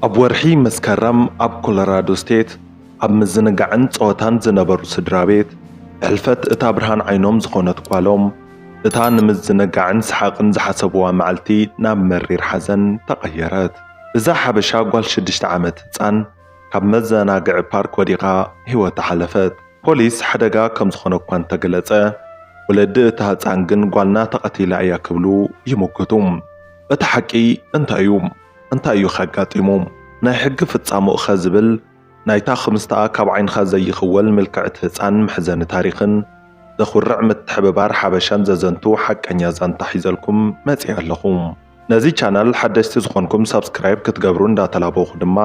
ኣብ ወርሒ መስከረም ኣብ ኮሎራዶ ስቴት ኣብ ምዝንጋዕን ጸወታን ዝነበሩ ስድራቤት ሕልፈት እታ ብርሃን ዓይኖም ዝኾነት ጓሎም እታ ንምዝንጋዕን ሰሓቕን ዝሓሰብዋ መዓልቲ ናብ መሪር ሓዘን ተቐየረት። እዛ ሓበሻ ጓል 6 ዓመት ህፃን ካብ መዘናግዒ ፓርክ ወዲቓ ህይወታ ሓለፈት። ፖሊስ ሓደጋ ከም ዝኾነ እኳ እንተገለጸ ወለዲ እታ ህፃን ግን ጓልና ተቐቲላ እያ ክብሉ ይምግቱ። እቲ ሓቂ እንታይ እዩ ከጋጢሙ? ናይ ሕጊ ፍጻመኡ ኸዝብል ናይታ ኽምስታኣ ካብ ዓይንኻ ዘይኽወል ምልክዕቲ ህፃን ምሕዘኒ ታሪኽን ዘኹርዕ ምትሕብባር ሓበሻን ዘዘንቱ ሓቀኛ ዛንታ ሒዘልኩም መጺእ ኣለኹ። ነዚ ቻናል ሓደሽቲ ዝኾንኩም ሰብስክራይብ ክትገብሩ እንዳተላበኹ ድማ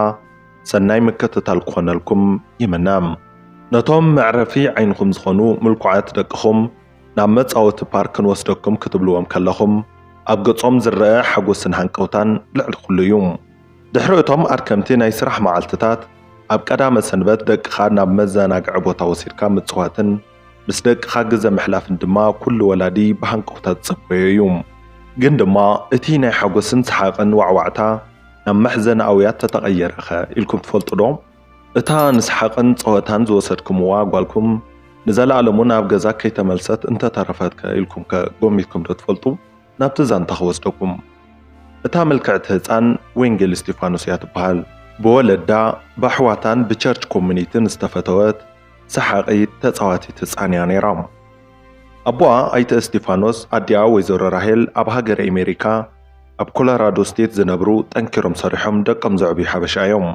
ሰናይ ምክትታል ክኾነልኩም ይምናም። ነቶም መዕረፊ ዓይንኩም ዝኾኑ ምልኩዓት ደቅኹም ናብ መጻወቲ ፓርክ ክንወስደኩም ክትብልዎም ከለኹም ኣብ ገጾም ዝረአ ሓጎስን ሃንቀውታን ልዕሊ ኩሉ እዩ። ድሕሪ እቶም ኣድከምቲ ናይ ስራሕ መዓልትታት ኣብ ቀዳመ ሰንበት ደቅኻ ናብ መዘናግዒ ቦታ ወሲድካ ምጽዋትን ምስ ደቅኻ ግዜ ምሕላፍን ድማ ኩሉ ወላዲ ብሃንቀውታት ዝጽበዮ እዩ። ግን ድማ እቲ ናይ ሓጎስን ሰሓቕን ዋዕዋዕታ ናብ መሕዘናውያት ተተቐየረኸ ኢልኩም ትፈልጡ ዶ? እታ ንሰሓቕን ጸወታን ዝወሰድኩምዋ ጓልኩም ንዘለኣለሙ ናብ ገዛ ከይተመልሰት እንተተረፈትከ ኢልኩም ከጎሚትኩም ዶ ትፈልጡ? ናብቲ ዛንታ ክወስደኩም። እታ ምልክዕቲ ህፃን ወንጌል እስጢፋኖስ እያ ትበሃል። ብወለዳ ብኣሕዋታን ብቸርች ኮሚኒቲን ዝተፈተወት ሰሓቒት ተፃዋቲት ህፃን እያ ነይራ። ኣቦኣ ኣይተ እስጢፋኖስ ኣዲኣ ወይዘሮ ራሄል ኣብ ሃገረ ኣሜሪካ ኣብ ኮሎራዶ ስቴት ዝነብሩ ጠንኪሮም ሰሪሖም ደቆም ዘዕብዩ ሓበሻ እዮም።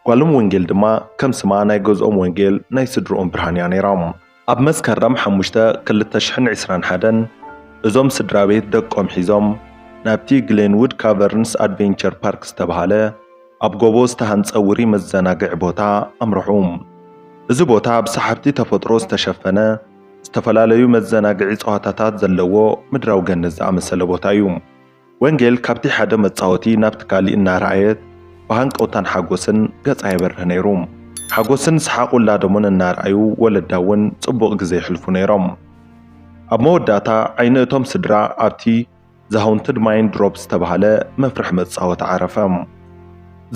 ጓሎም ወንጌል ድማ ከም ስማ ናይ ገዝኦም ወንጌል ናይ ስድሮኦም ብርሃን እያ ነይራ። ኣብ መስከረም 5 2021 እዞም ስድራ ቤት ደቆም ሒዞም ናብቲ ግሌንውድ ካቨርንስ ኣድቬንቸር ፓርክ ዝተባሃለ ኣብ ጎቦ ዝተሃንጸ ውሪ መዘናግዒ ቦታ ኣምርሑ። እዚ ቦታ ብሰሓብቲ ተፈጥሮ ዝተሸፈነ ዝተፈላለዩ መዘናግዒ ጸዋታታት ዘለዎ ምድራዊ ገነት ዝኣመሰለ ቦታ እዩ። ወንጌል ካብቲ ሓደ መጻወቲ ናብቲ ካሊእ እናረኣየት ብሃንቀውታን ሓጎስን ገጻ ይበርህ ነይሩ። ሓጎስን ሰሓቕ ውላዶምን እናረኣዩ ወለዳ እውን ጽቡቕ ግዜ ይሕልፉ ነይሮም። ኣብ መወዳእታ ዓይኒ እቶም ስድራ ኣብቲ ዘሃውንትድ ማይን ድሮፕ ዝተባሃለ መፍርሕ መጻወቲ ዓረፈ።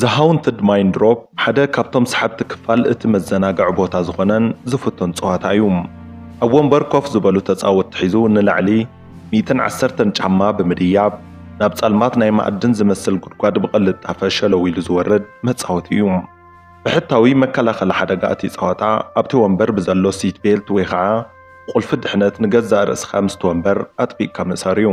ዘሃውንትድ ማይን ድሮፕ ሓደ ካብቶም ሰሓብቲ ክፋል እቲ መዘናግዒ ቦታ ዝኾነን ዝፍቶን ጸዋታ እዩ። ኣብ ወንበር ኮፍ ዝበሉ ተጻወትቲ ሒዙ ንላዕሊ 110 ጫማ ብምድያብ ናብ ጸልማት ናይ ማዕድን ዝመስል ጉድጓድ ብቕልጣፈ ሸለው ኢሉ ዝወርድ መጻወቲ እዩ። ብሕታዊ መከላኸሊ ሓደጋ እቲ ጸዋታ ኣብቲ ወንበር ብዘሎ ሲት ቤልት ወይ ከዓ ቁልፊ ድሕነት ንገዛእ ርእስኻ ምስቲ ወንበር ኣጥቢቕካ ምእሳር እዩ።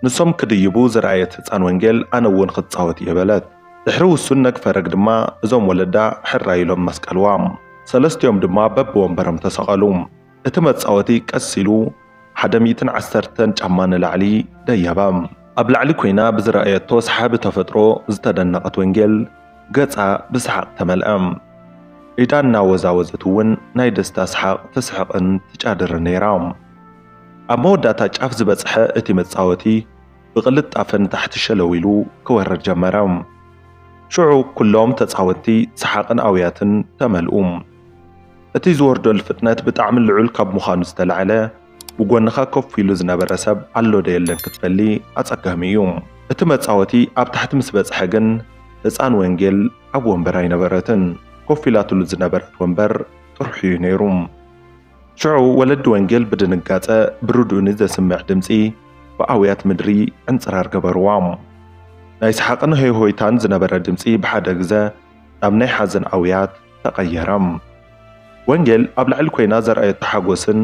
ንሶም ክድይቡ ዝረኣየት ህፃን ወንጌል ኣነ እውን ክትጻወት እየ በለት። ድሕሪ ውሱን ነግፈረግ ድማ እዞም ወለዳ ሕራይ ኢሎም መስቀልዋ። ሰለስቲኦም ድማ በብወንበሮም ተሰቐሉ። እቲ መጻወቲ ቀስ ኢሉ 110 ጫማ ንላዕሊ ደየባ። ኣብ ላዕሊ ኮይና ብዝረኣየቶ ሰሓቢ ተፈጥሮ ዝተደነቐት ወንጌል ገጻ ብሰሓቕ ተመልአ። ኢዳ እናወዛወዘት እውን ናይ ደስታ ሰሓቕ ትስሕቕን ትጫድርን ነይራ። ኣብ መወዳእታ ጫፍ ዝበጽሐ እቲ መጻወቲ ብቕልጣፈ ንታሕቲ ሸለው ኢሉ ክወርድ ጀመረ። ሽዑ ኩሎም ተጻወትቲ ሰሓቕን ኣውያትን ተመልኡ። እቲ ዝወርደሉ ፍጥነት ብጣዕሚ ልዑል ካብ ምዃኑ ዝተልዓለ ብጎንኻ ኮፍ ኢሉ ዝነበረ ሰብ ኣሎ ዶ የለን ክትፈሊ ኣጸጋሚ እዩ። እቲ መጻወቲ ኣብ ታሕቲ ምስ በጽሐ ግን ህፃን ወንጌል ኣብ ወንበር ኣይነበረትን። ኮፍ ኢላትሉ ዝነበረት ወንበር ጥርሑ እዩ ነይሩ። ሽዑ ወለዲ ወንጌል ብድንጋጸ ብርዱእኒ ዘስምዕ ድምፂ ብኣውያት ምድሪ ዕንጽራር ገበርዋ። ናይ ሰሓቕን ሆይሆይታን ዝነበረ ድምፂ ብሓደ ግዜ ናብ ናይ ሓዘን ኣውያት ተቐየረ። ወንጌል ኣብ ላዕሊ ኮይና ዘርኣየቶ ሓጎስን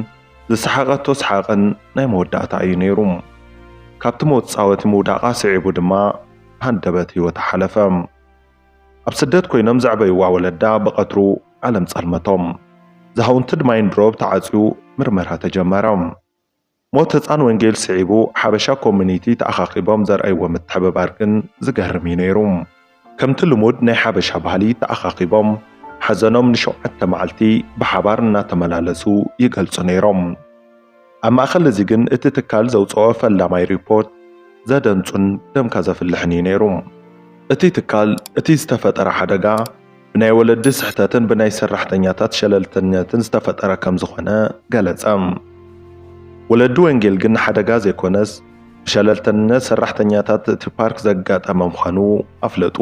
ዝሰሓቐቶ ሰሓቕን ናይ መወዳእታ እዩ ነይሩ። ካብቲ መጻወቲ ምውዳቓ ስዒቡ ድማ ሃንደበት ህይወታ ሓለፈ። ኣብ ስደት ኮይኖም ዘዕበይዋ ወለዳ ብቐትሩ ዓለም ጸልመቶም። ዘሃውንትድ ማይን ድሮፕ ተዓጽዩ ምርመራ ተጀመረ። ሞት ህፃን ወንጌል ስዒቡ ሓበሻ ኮሚኒቲ ተኣኻኺቦም ዘርኣይዎ ምትሕብባር ግን ዝገርም እዩ ነይሩ። ከምቲ ልሙድ ናይ ሓበሻ ባህሊ ተኣኻኺቦም ሓዘኖም ን7 መዓልቲ ብሓባር እናተመላለሱ ይገልጹ ነይሮም። ኣብ ማእኸል እዚ ግን እቲ ትካል ዘውፅኦ ፈላማይ ሪፖርት ዘደንጹን ደምካ ዘፍልሕን እዩ ነይሩ። እቲ ትካል እቲ ዝተፈጠረ ሓደጋ ብናይ ወለዲ ስሕተትን ብናይ ሰራሕተኛታት ሸለልተኛትን ዝተፈጠረ ከም ዝኾነ ገለጸ። ወለዲ ወንጌል ግን ሓደጋ ዘይኮነስ ብሸለልተነት ሰራሕተኛታት እቲ ፓርክ ዘጋጠመ ምዃኑ ኣፍለጡ።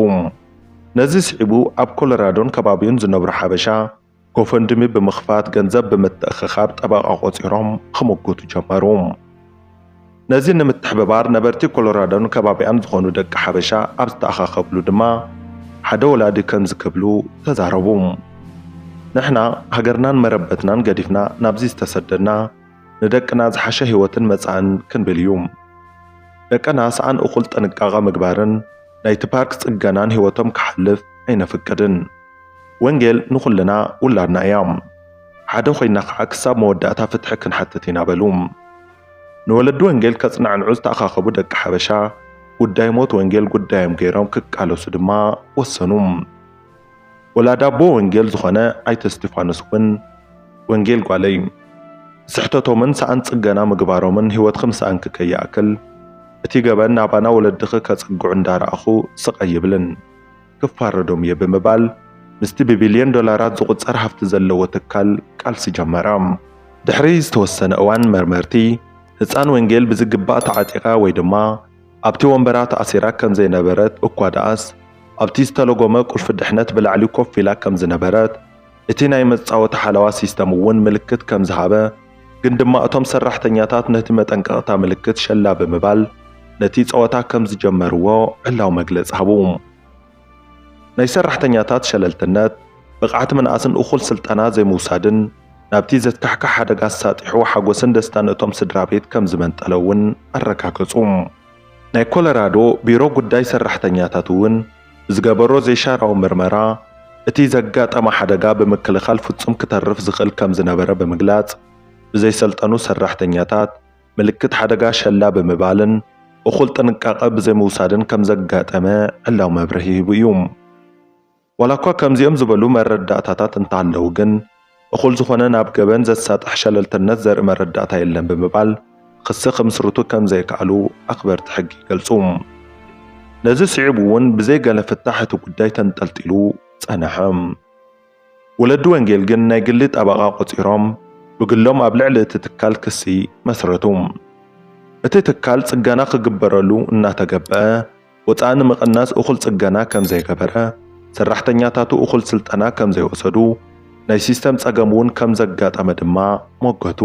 ነዚ ስዒቡ ኣብ ኮሎራዶን ከባቢውን ዝነብሩ ሓበሻ ጎፈንድሚ ብምኽፋት ገንዘብ ብምትእኽኻብ ጠበቓ ቆፂሮም ክምግቱ ጀመሩ። ነዚ ንምትሕብባር ነበርቲ ኮሎራዶን ከባቢያን ዝኾኑ ደቂ ሓበሻ ኣብ ዝተኣኻኸብሉ ድማ ሓደ ወላዲ ከም ዝክብሉ ተዛረቡ። ንሕና ሃገርናን መረበትናን ገዲፍና ናብዚ ዝተሰደድና ንደቅና ዝሓሸ ህይወትን መጻእን ክንብል እዩ። ደቅና ሰዓን እኹል ጥንቃቐ ምግባርን ናይቲ ፓርክ ጽገናን ህይወቶም ክሓልፍ ኣይነፍቅድን። ወንጌል ንኹልና ውላድና እያ። ሓደ ኮይና ከዓ ክሳብ መወዳእታ ፍትሒ ክንሓትት ኢና በሉ። ንወለዲ ወንጌል ከጽናዕንዑ ዝተኣኻኸቡ ደቂ ሓበሻ ጉዳይ ሞት ወንጌል ጉዳዮም ገይሮም ክቃለሱ ድማ ወሰኑ። ወላዳ ኣቦ ወንጌል ዝኾነ ኣይተ እስጢፋኖስ እውን ወንጌል ጓለይ ስሕተቶምን ሰዓን ጽገና ምግባሮምን ህይወትክ ምስኣን ክከይኣክል እቲ ገበን ናባና ወለድኺ ከጽግዑ እንዳረኣኹ ስቐይ ይብልን ክፋረዶም እየ ብምባል ምስቲ ብቢልዮን ዶላራት ዝቝጸር ሃፍቲ ዘለዎ ትካል ቃልሲ ጀመራ። ድሕሪ ዝተወሰነ እዋን መርመርቲ ህፃን ወንጌል ብዝግባእ ተዓጢቓ ወይ ድማ ኣብቲ ወንበራት ኣሲራ ከም ዘይነበረት እኳ ደኣስ ኣብቲ ዝተለጎመ ቁልፊ ድሕነት ብላዕሊ ኮፍ ኢላ ከም ዝነበረት እቲ ናይ መጻወቲ ሓለዋ ሲስተም እውን ምልክት ከም ዝሃበ ግን ድማ እቶም ሰራሕተኛታት ነቲ መጠንቀቕታ ምልክት ሸላ ብምባል ነቲ ጸወታ ከም ዝጀመርዎ ዕላው መግለጽ ሃቡ። ናይ ሰራሕተኛታት ሸለልትነት ብቕዓት ምንኣስን እኹል ስልጠና ዘይምውሳድን ናብቲ ዘትካሕካሕ ሓደጋ ሳጢሑ ሓጎስን ደስታን እቶም ስድራ ቤት ከም ዝመንጠለውን ኣረጋገጹ። ናይ ኮሎራዶ ቢሮ ጉዳይ ሰራሕተኛታት እውን ዝገበሮ ዘይሻራዊ ምርመራ እቲ ዘጋጠመ ሓደጋ ብምክልኻል ፍጹም ክተርፍ ዝኽእል ከም ዝነበረ ብምግላጽ ብዘይሰልጠኑ ሰራሕተኛታት ምልክት ሓደጋ ሸላ ብምባልን እኹል ጥንቃቐ ብዘይምውሳድን ከም ዘጋጠመ ዕላው መብርሂ ሂቡ እዩ። ዋላ እኳ ከምዚኦም ዝበሉ መረዳእታታት እንተሃለዉ ግን እኹል ዝኾነ ናብ ገበን ዘሳጥሕ ሸለልትነት ዘርኢ መረዳእታ የለን ብምባል ክሲ ክምስርቱ ከም ዘይከኣሉ ኣኽበርቲ ሕጊ ይገልጹ። ነዚ ስዒቡ እውን ብዘይገለ ፍታሕ እቲ ጉዳይ ተንጠልጢሉ ጸንሐ። ወለዲ ወንጌል ግን ናይ ግሊ ጠበቓ ቆፂሮም ብግሎም ኣብ ልዕሊ እቲ ትካል ክሲ መስረቱ። እቲ ትካል ጽገና ክግበረሉ እናተገበአ ወፃኢ ንምቕናስ እኹል ጽገና ከም ዘይገበረ ሰራሕተኛታቱ እኹል ስልጠና ከም ዘይወሰዱ ናይ ሲስተም ጸገም እውን ከም ዘጋጠመ ድማ ሞገቱ።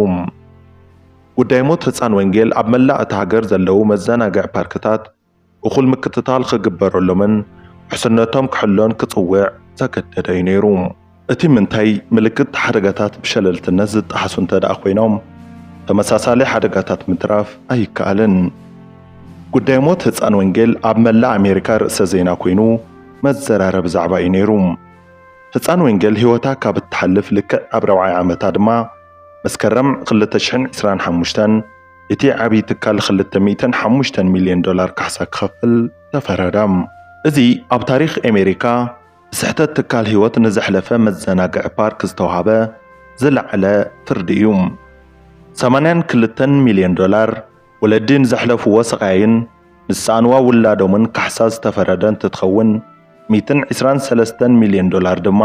ጉዳይ ሞት ህፃን ወንጌል ኣብ መላእ እቲ ሃገር ዘለዉ መዘናግዒ ፓርክታት እኹል ምክትታል ክግበረሎምን ውሕስነቶም ክሕሎን ክጽውዕ ዘገደደ እዩ ነይሩ። እቲ ምንታይ ምልክት ሓደጋታት ብሸለልትነት ዝጠሓሱ እንተደኣ ኮይኖም ተመሳሳሊ ሓደጋታት ምትራፍ ኣይከኣልን። ጉዳይ ሞት ህፃን ወንጌል ኣብ መላእ ኣሜሪካ ርእሰ ዜና ኮይኑ መዘራረብ ዛዕባ እዩ ነይሩ። ህፃን ወንጌል ህይወታ ካብ እትሓልፍ ልክዕ ኣብ 40 ዓመታ ድማ መስከረም 2025 እቲ ዓብይ ትካል $205 ሚልዮን ካሕሳ ክኸፍል ተፈረደ። እዚ ኣብ ታሪኽ ኣሜሪካ ብስሕተት ትካል ህይወት ንዘሕለፈ መዘናግዒ ፓርክ ዝተዋሃበ ዝለዓለ ፍርዲ እዩ። $82 ሚልዮን ወለዲ ንዘሕለፍዎ ስቃይን ንሳንዋ ውላዶምን ካሕሳ ዝተፈረደ እንትትኸውን $123 ሚልዮን ድማ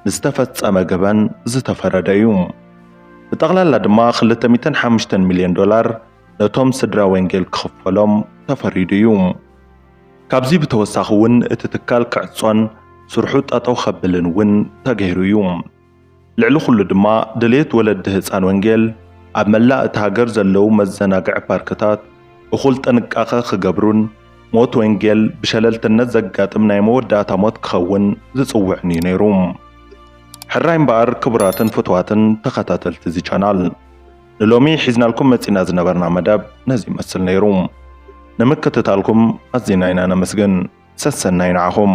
ንዝተፈጸመ ገበን ዝተፈረደ እዩ። ብጠቕላላ ድማ $205 ሚልዮን ነቶም ስድራ ወንጌል ክኽፈሎም ተፈሪዱ እዩ። ካብዚ ብተወሳኺ እውን እቲ ትካል ክዕጾን ስርሑ ጠጠው ኸብልን እውን ተገይሩ እዩ። ልዕሊ ኩሉ ድማ ድሌት ወለዲ ህፃን ወንጌል ኣብ መላእ እቲ ሃገር ዘለዉ መዘናግዒ ፓርክታት እኹል ጥንቃቐ ክገብሩን ሞት ወንጌል ብሸለልትነት ዘጋጥም ናይ መወዳእታ ሞት ክኸውን ዝጽውዕን እዩ ነይሩ። ሕራይ እምበኣር ክቡራትን ፍትዋትን ተኸታተልቲ እዚ ቻናል ንሎሚ ሒዝናልኩም መፂና ዝነበርና መደብ ነዚ ይመስል ነይሩ። ንምክትታልኩም ኣዝና ኢና ነመስግን። ሰሰናይ ንዓኹም።